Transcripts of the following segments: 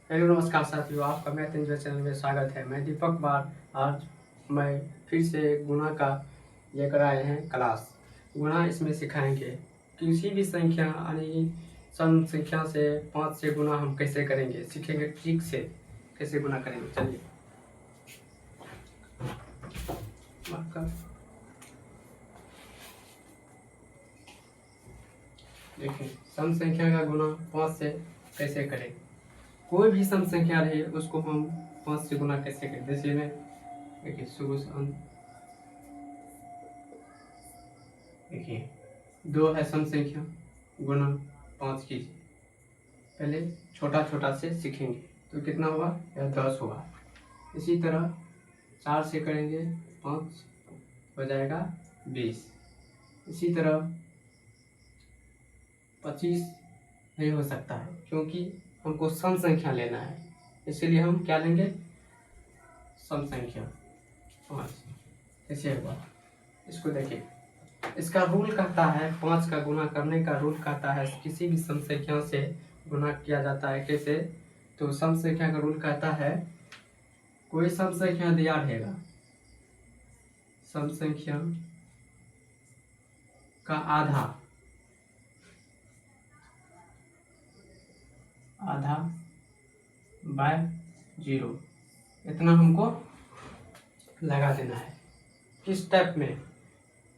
Hello नमस्कार साथियों, आपका मैथ एंजॉय चैनल में स्वागत है। मैं दीपक बार। आज मैं फिर से गुणा का लेकर आए हैं क्लास। गुणा इसमें सिखाएंगे। किसी भी संख्या यानी सम संख्या से 5 से गुणा हम कैसे करेंगे, सीखेंगे ट्रिक से कैसे गुणा करेंगे। चलिए देखिए, सम संख्या का गुणा 5 से कैसे करें। कोई भी सम संख्या रहे उसको हम 5 से गुणा कैसे करें। जैसे में देखिए शुरू से अंत, देखिए 2 है सम संख्या, गुणा 5 कीजिए। पहले छोटा छोटा से सीखेंगे तो कितना होगा, यह 10 होगा। इसी तरह 4 से करेंगे 5 हो जाएगा 20। इसी तरह 25 नहीं हो सकता है क्योंकि हमको सम संख्या लेना है, इसलिए हम क्या लेंगे, सम संख्या 5। कैसे होगा इसको देखिए। इसका रूल कहता है, 5 का गुणा करने का रूल कहता है किसी भी सम संख्या से गुणा किया जाता है। कैसे, तो सम संख्या का रूल कहता है कोई सम संख्या दिया रहेगा, सम संख्या का आधा बाय 0 इतना हमको लगा देना है। किस टाइप में,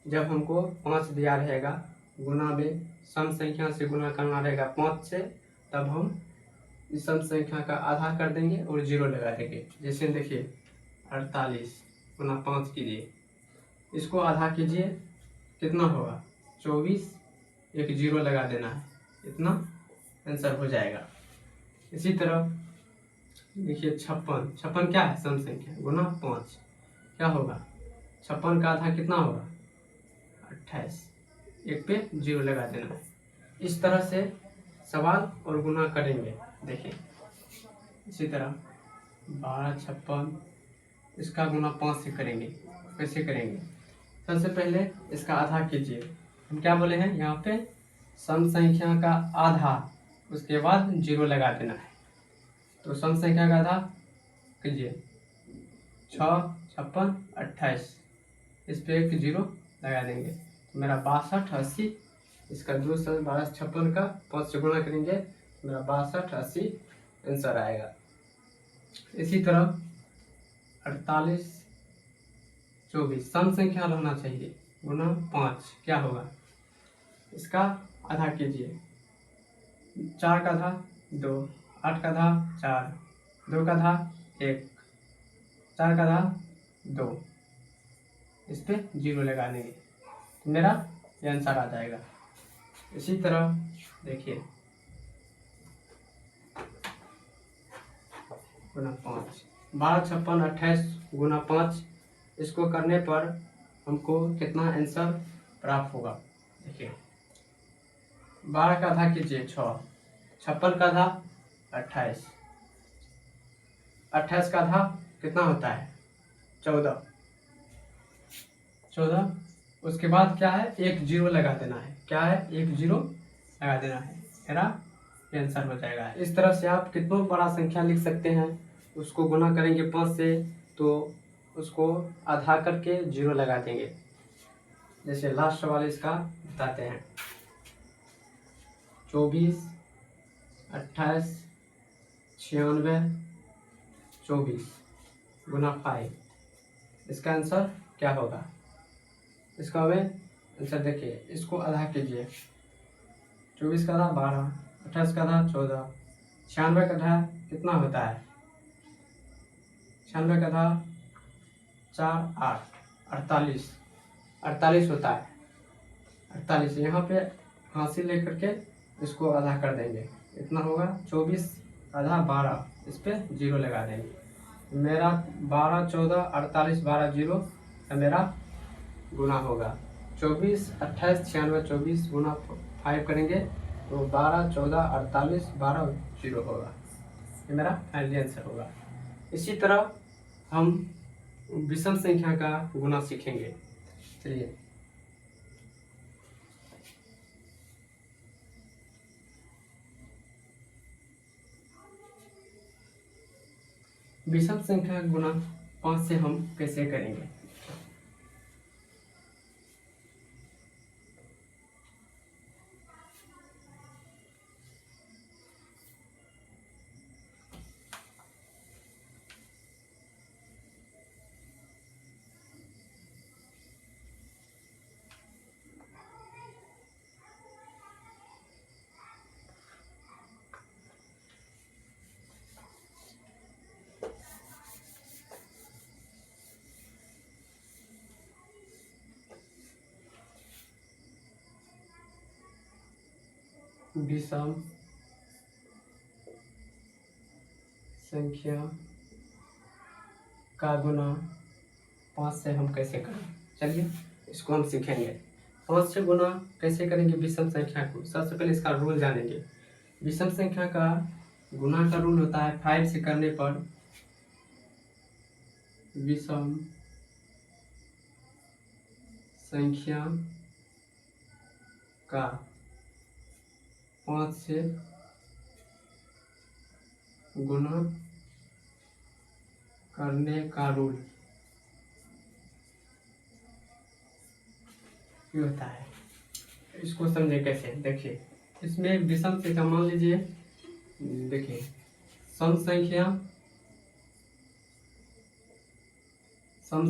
जब हमको 5 दिया रहेगा, गुणा में सम संख्या से गुणा करना रहेगा 5 से, तब हम इस सम संख्या का आधा कर देंगे और 0 लगा देंगे। जैसे देखिए 48 गुणा 5 कीजिए, इसको आधा कीजिए, कितना होगा 24, एक 0 लगा देना है, इतना आंसर हो जाएगा। इसी तरह देखिए 56 क्या है, सम संख्या गुणा 5 क्या होगा, 56 का आधा कितना होगा 28, एक पे 0 लगा देना है। इस तरह से सवाल और गुणा करेंगे। देखिए इसी तरह 12 56 इसका गुणा 5 से करेंगे। कैसे करेंगे, सबसे पहले इसका आधा कीजिए। हम क्या बोले हैं यहाँ पे, सम संख्या का आधा, उसके बाद 0 लगा देना है। तो सम संख्या का आधा कीजिए, 6 56 28, इस पे एक 0 लगा देंगे तो मेरा 62 80, इसका 2 से 12 56 का 5 से गुणा करेंगे, मेरा 62 80 आंसर आएगा। इसी तरह 48 24 सम संख्या रहना चाहिए, गुणा 5 क्या होगा, इसका आधा कीजिए, 4 का आधा 2, 8 का आधा 4, 2 का आधा 1, 4 का आधा 2, इस पे 0 लगा देंगे तो मेरा ये आंसर आ जाएगा। इसी तरह देखिए गुणा 5, 12 56 28 गुणा 5, इसको करने पर हमको कितना आंसर प्राप्त होगा। देखिए 12 का आधा कीजिए 6, 56 का आधा 28, 28 का आधा कितना होता है 14, उसके बाद क्या है, एक 0 लगा देना है। क्या है, एक 0 लगा देना है, मेरा आंसर हो जाएगा। इस तरह से आप कितना बड़ा संख्या लिख सकते हैं, उसको गुना करेंगे 5 से तो उसको आधा करके 0 लगा देंगे। जैसे लास्ट वाले इसका बताते हैं, 24 28 96 24 गुना 5, इसका आंसर क्या होगा। इसका हमें आंसर देखिए, इसको आधा कीजिए, 24 का आधा 12, 28 का आधा 14, 96 का आधा कितना होता है, 96 का आधा 4 8 48 होता है। 48 यहाँ पे हासिल लेकर के इसको आधा कर देंगे, इतना होगा 24 आधा 12, इस पे 0 लगा देंगे। मेरा 12 14 48 12 0 मेरा गुना होगा। 24 28 96 24 गुना 5 करेंगे तो 12 14 48 12 0 होगा, ये मेरा फाइनल आंसर होगा। इसी तरह हम विषम संख्या का गुना सीखेंगे। चलिए विषम संख्या गुना 5 से हम कैसे करेंगे। विषम संख्या का गुना 5 से हम कैसे करें, चलिए इसको हम सीखेंगे। 5 से गुना कैसे करेंगे विषम संख्या को, सबसे पहले इसका रूल जानेंगे। विषम संख्या का गुना का रूल होता है 5 से करने पर विषम संख्या का 5 से गुना करने का रूल ये होता है। इसको समझे कैसे, देखिए इसमें विषम संख्या मान लीजिए, देखिए सम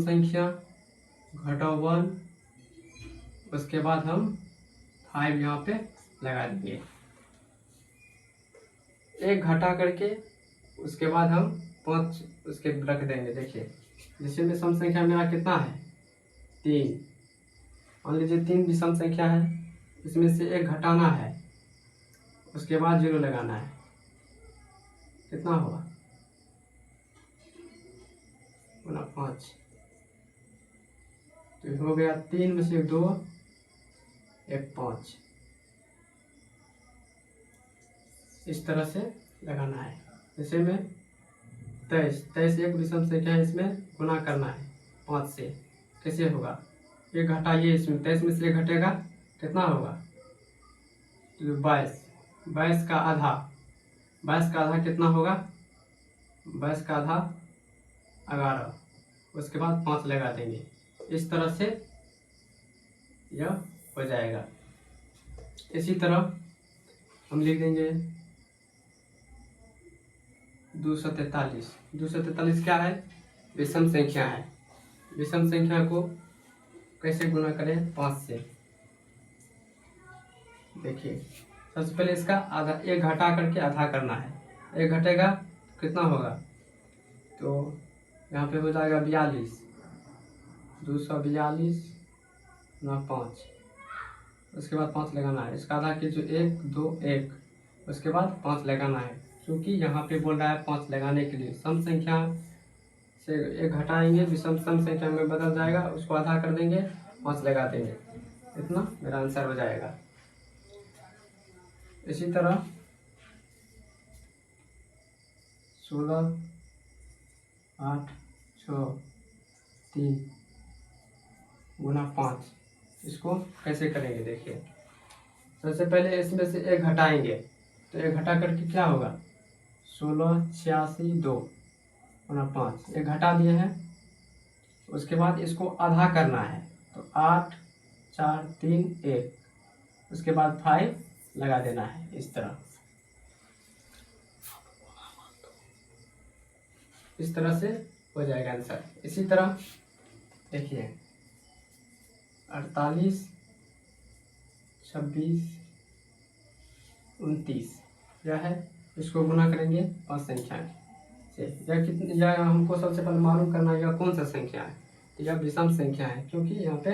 संख्या घटाओ 1, उसके बाद हम 5 यहाँ पे लगा देंगे, एक घटा करके उसके बाद हम 5 उसके रख देंगे। देखिए जिसमें में सम संख्या मेरा कितना है 3, मान लीजिए 3 विषम संख्या है, इसमें से एक घटाना है, उसके बाद 0 लगाना है, कितना हुआ गुना 5, तो हो गया 3 में से 2 1 5, इस तरह से लगाना है। जैसे में 23 एक विषम संख्या है, इसमें गुना करना है 5 से, कैसे होगा, ये घटाइए, इसमें 23 में से घटेगा कितना होगा, तो 22 का आधा, 22 का आधा कितना होगा, 22 का आधा 11, उसके बाद 5 लगा देंगे, इस तरह से यह हो जाएगा। इसी तरह हम लिख देंगे 243 क्या है, विषम संख्या है। विषम संख्या को कैसे गुना करें 5 से, देखिए सबसे पहले इसका आधा, एक घटा करके आधा करना है, एक घटेगा कितना होगा, तो यहाँ पे हो जाएगा 42, 242 ना 5, उसके बाद 5 लगाना है, इसका आधा की जो 1 2 1, उसके बाद 5 लगाना है, क्योंकि यहाँ पे बोल रहा है 5 लगाने के लिए। सम संख्या से एक घटाएंगे, विषम सम संख्या में बदल जाएगा, उसको आधा कर देंगे, 5 लगा देंगे, इतना मेरा आंसर हो जाएगा। इसी तरह 16 8 6 3 गुना 5, इसको कैसे करेंगे, देखिए सबसे पहले इसमें से एक घटाएंगे, तो एक घटा करके क्या होगा 16 86 2 गुना 5, एक घटा दिए हैं, उसके बाद इसको आधा करना है, तो 8 4 3 1, उसके बाद 5 लगा देना है, इस तरह से हो जाएगा आंसर। इसी तरह देखिए 48 26 29 यह है, इसको गुना करेंगे 5 संख्या से, यह हमको सबसे पहले मालूम करना है यह कौन सा संख्या है, तो यह विषम संख्या है, क्योंकि यहाँ पे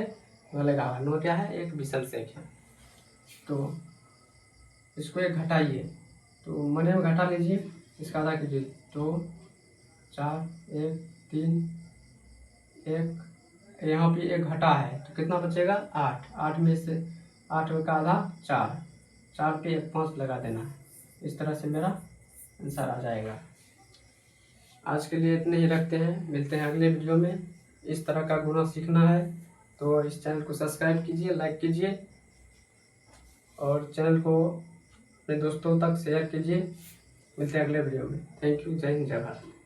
वह लगा हुआ 9 क्या है, एक विषम संख्या। तो इसको एक घटाइए, तो मने में घटा लीजिए, इसका आधा कीजिए, 2 4 1 3 1, यहाँ पे एक घटा है, तो कितना बचेगा 8, 8 में से 8 का आधा 4, 4 पे 1 5 लगा देना है, इस तरह से मेरा आंसर आ जाएगा। आज के लिए इतने ही रखते हैं, मिलते हैं अगले वीडियो में। इस तरह का गुना सीखना है तो इस चैनल को सब्सक्राइब कीजिए, लाइक कीजिए और चैनल को अपने दोस्तों तक शेयर कीजिए। मिलते हैं अगले वीडियो में। थैंक यू, जय हिंद, जय भारत।